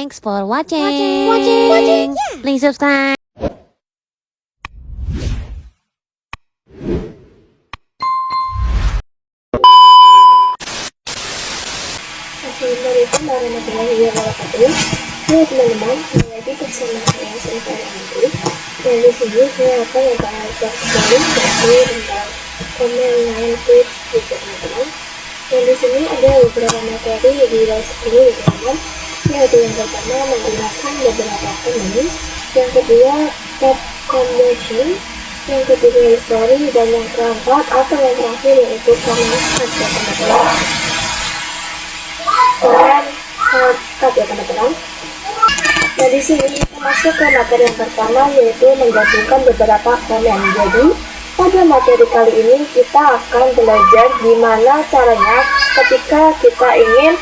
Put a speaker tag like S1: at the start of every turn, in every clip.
S1: Thanks for watching. Please subscribe.
S2: Assalamualaikum warahmatullahi wabarakatuh. Halo teman-teman, kembali lagi bersama saya Sultan Andri. Dan di sini saya akan membahas kembali tentang komen line tips gitu teman-teman. Dan di sini ada beberapa materi di les ini teman-teman. Yaitu yang pertama menggunakan beberapa komen, yang kedua tab conversion, yang ketiga history, dan yang keempat atau yang terakhir yaitu comment saja teman-teman. Ya teman-teman. Nah di sini kita masuk ke materi yang pertama yaitu menggabungkan beberapa komen. Jadi pada materi kali ini kita akan belajar gimana caranya ketika kita ingin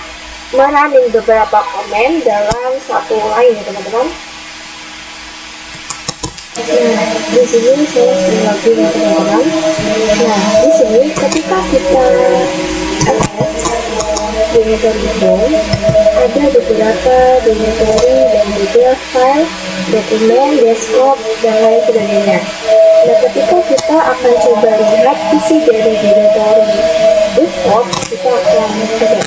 S2: merunning beberapa komen dalam satu line ya teman-teman. Nah di sini saya screen lagi ya teman-teman. Nah di sini ketika kita directory form, ada beberapa directory dan juga file, dokumen, desktop, dan lain sebagainya. Nah, ketika kita akan coba lihat isi dari directory desktop, kita akan coba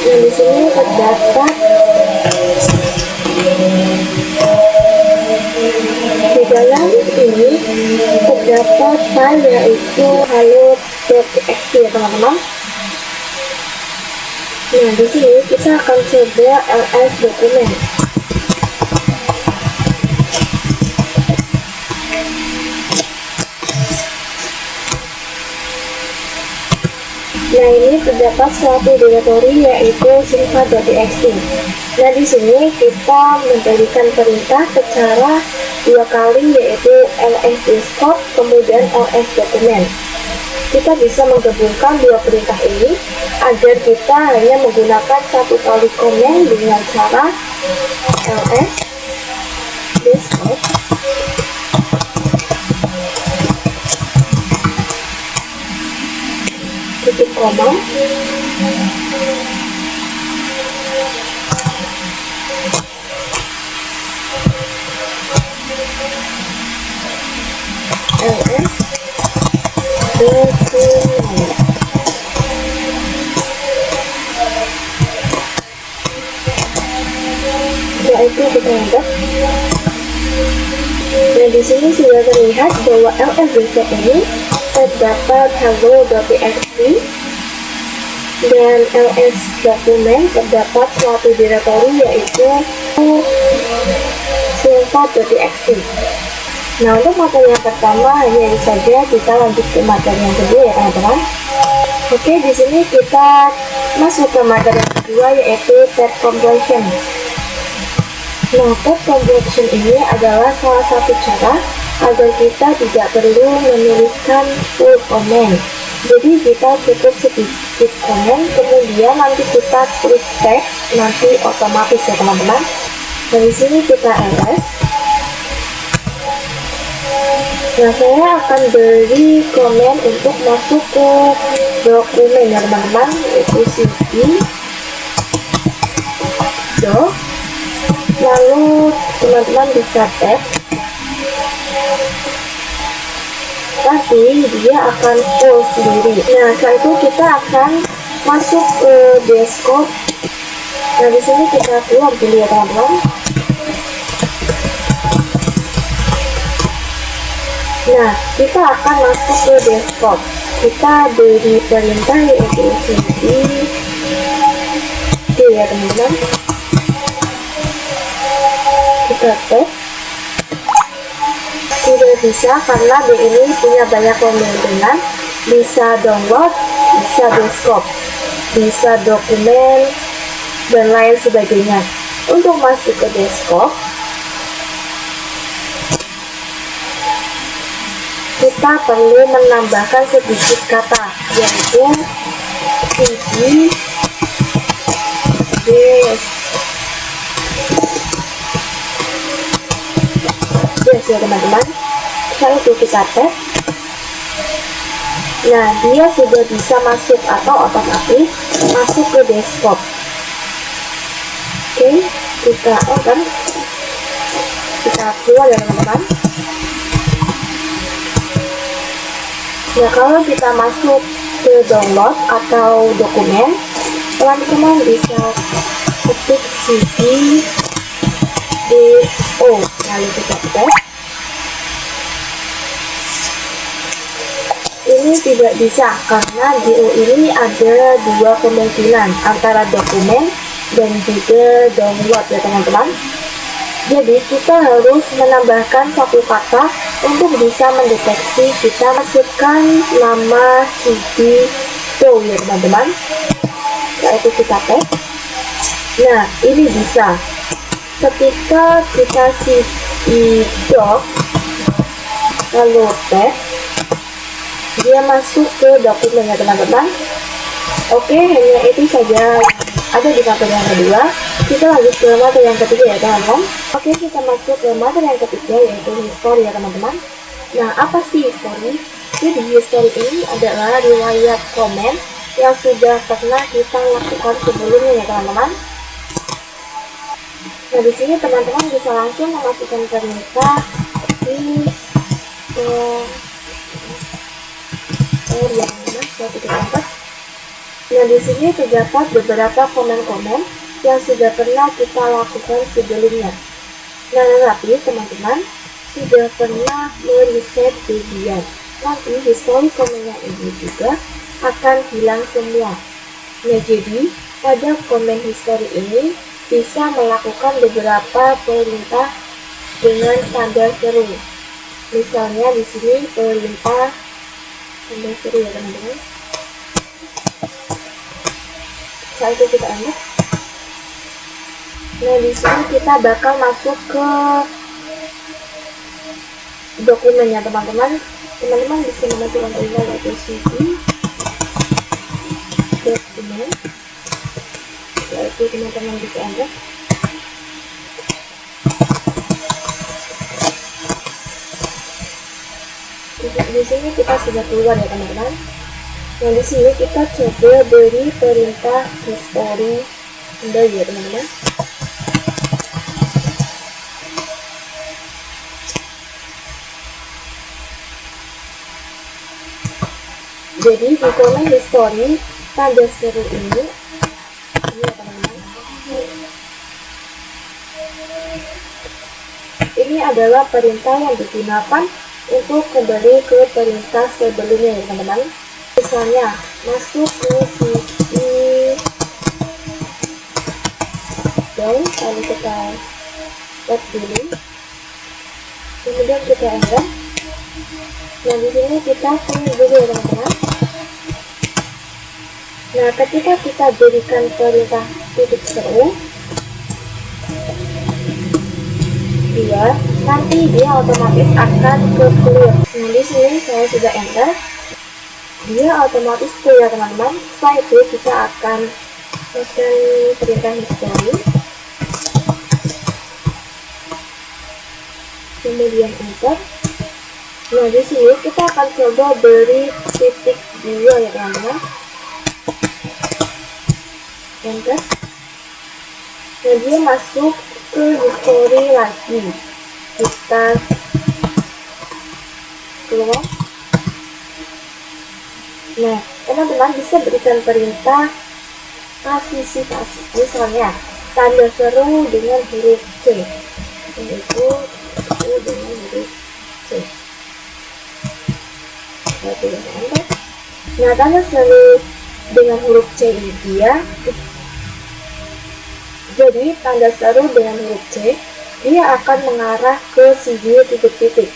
S2: Nah, di sini terdapat di dalam ini terdapat file yaitu hello.txt ya teman-teman. Nah, di sini kita akan coba ls dokumen. Nah, ini terdapat suatu directory yaitu silva.txt. Nah, di sini kita memberikan perintah secara dua kali yaitu ls desktop kemudian ls dokumen. Kita bisa menggabungkan dua perintah ini agar kita hanya menggunakan satu kali komen dengan cara ls desktop titik koma ls dokumen. Yaitu kita enter. Nah, di sini sudah terlihat bahwa ls desktop ini terdapat hello.txt dan ls dokumen terdapat suatu directory yaitu silva.txt. Nah, untuk materi yang pertama hanya ini saja, kita lanjut ke materi yang kedua ya teman-teman. Oke, di sini kita masuk ke materi yang kedua yaitu tab conversion. Nah, tab conversion ini adalah salah satu cara agar kita tidak perlu menuliskan full comment. Jadi kita cukup sedikit komen, kemudian nanti kita klik text, nanti otomatis ya teman-teman. Dari sini kita ls. Nah, saya akan beri komen untuk masuk ke dokumen ya teman-teman, yaitu cd doc. Lalu teman-teman bisa text, tapi dia akan full sendiri. Nah, setelah itu kita akan masuk ke desktop. Nah, di sini kita keluar dulu ya teman-teman. Nah, kita akan masuk ke desktop. Kita beri perintah yaitu cd D ya teman-teman. Kita text. Tidak bisa karena D ini punya banyak kemungkinan, bisa download, bisa desktop, bisa dokumen, dan lain sebagainya. Untuk masuk ke desktop, kita perlu menambahkan sedikit kata, yaitu cd teman-teman. Setelah itu kita tes. Nah, dia sudah bisa masuk atau otomatis masuk ke desktop. Oke, kita open. Kita keluar ya teman-teman. Nah, kalau kita masuk ke download atau dokumen, teman-teman bisa ketik cd.do, lalu kita tes. Ini tidak bisa karena do ini ada dua kemungkinan antara dokumen dan juga download ya teman-teman. Jadi kita harus menambahkan satu kata untuk bisa mendeteksi kita masukkan nama CD do ya teman-teman. Setelah itu kita tes. Nah, ini bisa ketika kita cd doc lalu tes, dia masuk ke dokumen ya teman-teman. Oke, hanya itu saja ada di materi yang kedua. Kita lanjut ke materi yang ketiga ya teman-teman. Oke, kita masuk ke materi yang ketiga, yaitu history ya teman-teman. Nah, apa sih history? Jadi history ini adalah riwayat komen yang sudah pernah kita lakukan sebelumnya ya teman-teman. Nah, di sini teman-teman bisa langsung memasukkan perintah di Nah, di sini terdapat beberapa komen-komen yang sudah pernah kita lakukan sebelumnya. Nah, tetapi teman-teman sudah pernah meriset bagian. Nanti history komennya ini juga akan hilang semua. Nah, jadi pada komen history ini bisa melakukan beberapa perintah dengan tanda seru. Misalnya di sini perintah tanda seru ya teman-teman. Saat itu kita enter. Nah, di sini kita bakal masuk ke dokumennya teman-teman. Teman-teman bisa memasukkan email yaitu cd dokumen. Setelah itu teman-teman bisa enter. Di sini kita sudah keluar ya teman-teman. Nah, di sini kita coba beri perintah history kembali ya teman-teman. Jadi di komen history tanda seru ini ya teman-teman. Ini adalah perintah yang digunakan untuk kembali ke perintah sebelumnya ya teman-teman. Misalnya masuk ke sisi dan lalu kita tap dulu, kemudian kita enter. Nah, di sini kita tunggu dulu ya teman-teman. Nah, ketika kita berikan perintah titik seru dia, nanti dia otomatis akan ke clear. Nah, di sini saya sudah enter. Dia otomatis clear teman-teman. Setelah itu kita akan masukkan perintah history, kemudian enter. Nah, di sini kita akan coba beri titik 2 ya teman-teman. Enter. Nah, dia masuk ke history lagi. Kita keluar. Nah, teman-teman bisa berikan perintah klasifikasi, misalnya tanda seru dengan huruf C, yaitu dengan huruf C. Nah, tanda seru dengan huruf C ini dia. Jadi tanda seru dengan huruf C dia akan mengarah ke CD titik-titik.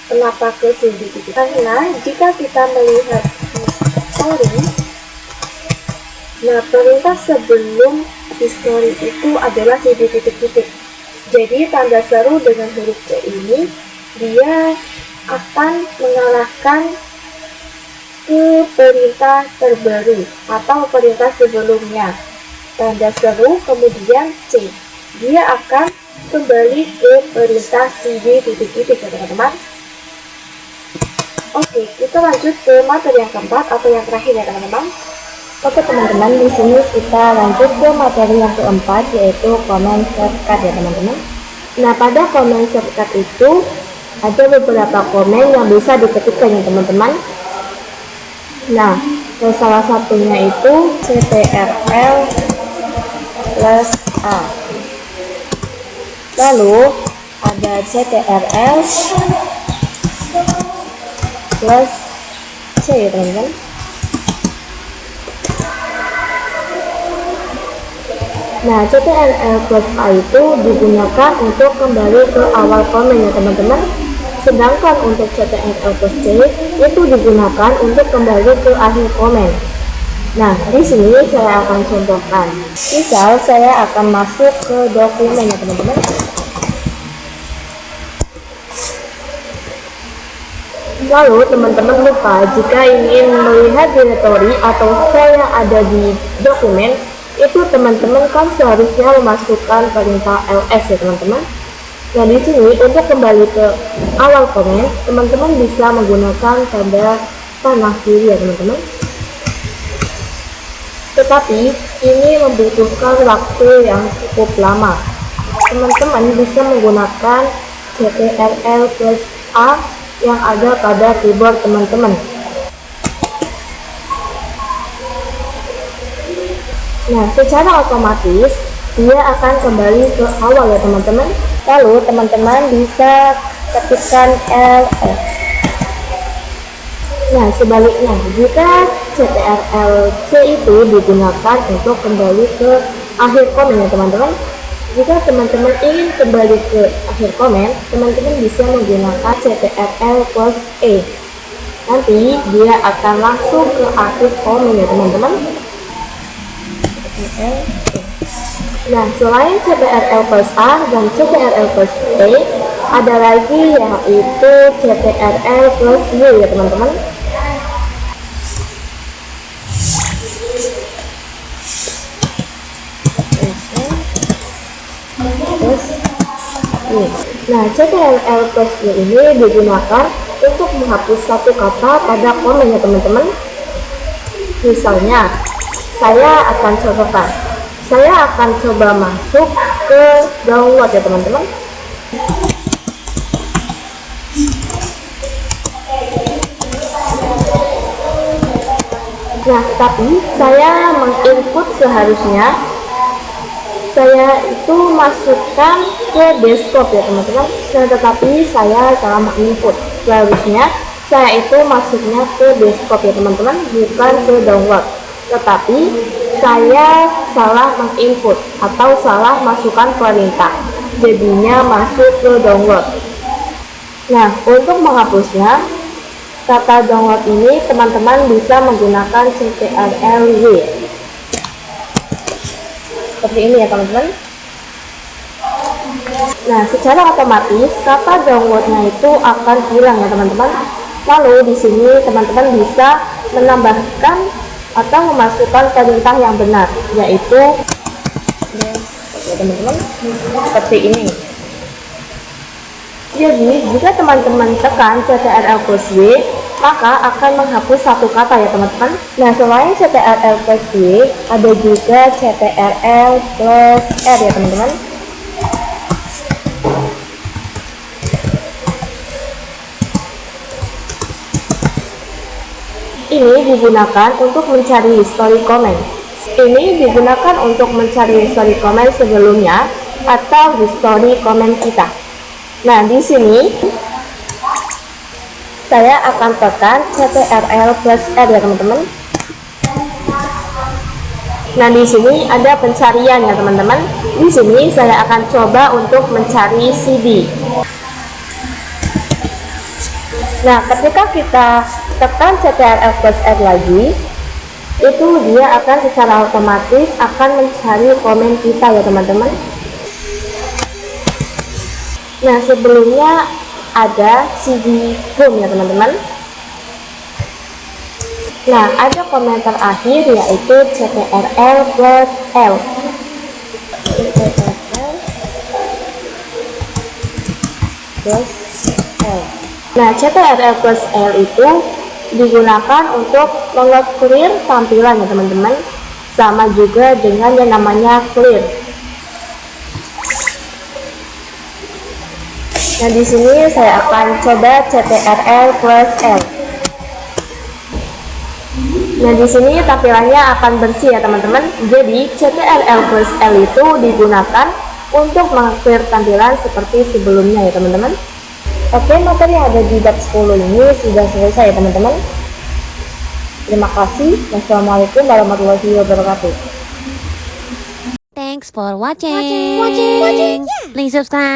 S2: Kenapa ke CD titik? Karena jika kita melihat history, nah perintah sebelum history itu adalah CD titik-titik. Jadi tanda seru dengan huruf C ini dia akan mengarahkan ke perintah terbaru atau perintah sebelumnya. Tanda seru kemudian C, dia akan kembali ke perintah cd titik-titik ya teman-teman. Oke, kita lanjut ke materi yang keempat atau yang terakhir ya teman-teman. Oke teman-teman, di sini kita lanjut ke materi yang keempat, yaitu command shortcut ya teman-teman. Nah, pada command shortcut itu ada beberapa command yang bisa diketikkan ya teman-teman. Nah, salah satunya itu ctrl plus A. Lalu ada ctrl plus C ya teman-teman. Nah, ctrl plus A itu digunakan untuk kembali ke awal komen ya teman-teman. Sedangkan untuk ctrl plus C itu digunakan untuk kembali ke akhir komen. Nah, di sini saya akan contohkan. Misal saya akan masuk ke dokumen ya teman-teman. Lalu teman-teman lupa jika ingin melihat directory atau file yang ada di dokumen, itu teman-teman kan seharusnya memasukkan perintah ls ya teman-teman. Nah, di sini untuk kembali ke awal komen, teman-teman bisa menggunakan tanda panah kiri ya teman-teman. Tetapi ini membutuhkan waktu yang cukup lama. Teman-teman bisa menggunakan ctrl plus A yang ada pada keyboard teman-teman. Nah, secara otomatis dia akan kembali ke awal ya teman-teman. Lalu teman-teman bisa ketikkan ls. Nah, sebaliknya jika ctrl+c itu digunakan untuk kembali ke akhir komen ya teman-teman. Jika teman-teman ingin kembali ke akhir komen, teman-teman bisa menggunakan ctrl plus E. Nanti dia akan langsung ke akhir komen ya teman-teman. Nah, selain ctrl plus A dan ctrl plus E, ada lagi yaitu ctrl plus Y ya teman-teman. Nah, ctrl plus Y ini digunakan untuk menghapus satu kata pada komen ya teman-teman. Misalnya, saya akan coba masuk ke download ya teman-teman. Nah, tapi saya menginput seharusnya saya itu masukkan ke desktop ya teman-teman. Nah, tetapi saya salah menginput. Seharusnya saya itu masuknya ke desktop ya teman-teman, bukan ke download. Tetapi saya salah menginput atau salah masukkan perintah, jadinya masuk ke download. Nah, untuk menghapusnya kata download ini teman-teman bisa menggunakan ctrl+y seperti ini ya teman-teman. Nah, secara otomatis kata downloadnya itu akan hilang ya teman-teman. Lalu di sini teman-teman bisa menambahkan atau memasukkan perintah yang benar, yaitu ya teman-teman, seperti ini. Jadi jika teman-teman tekan ctrl plus Y, maka akan menghapus satu kata ya teman-teman. Nah, selain ctrl plus Y, ada juga ctrl plus R ya teman-teman. Ini digunakan untuk mencari history comment. Ini digunakan untuk mencari history comment sebelumnya atau history comment kita. Nah, di sini saya akan tekan ctrl plus R ya teman-teman. Nah, di sini ada pencarian ya teman-teman. Di sini saya akan coba untuk mencari CD. Nah, ketika kita tekan ctrl plus R lagi, itu dia akan secara otomatis akan mencari komen kita ya teman-teman. Nah, sebelumnya ada CD home ya teman-teman. Nah, ada komentar akhir yaitu ctrl plus L. plus L. Nah, CTRL plus L itu digunakan untuk meng-clear tampilan ya teman-teman, sama juga dengan yang namanya clear. Nah, di sini saya akan coba CTRL plus L. Nah, di sini tampilannya akan bersih ya teman-teman. Jadi CTRL plus L itu digunakan untuk meng-clear tampilan seperti sebelumnya ya teman-teman. Oke, materi yang ada di bab 10 ini sudah selesai ya teman-teman. Terima kasih. Wassalamualaikum warahmatullahi wabarakatuh.
S1: Thanks for watching. Please subscribe.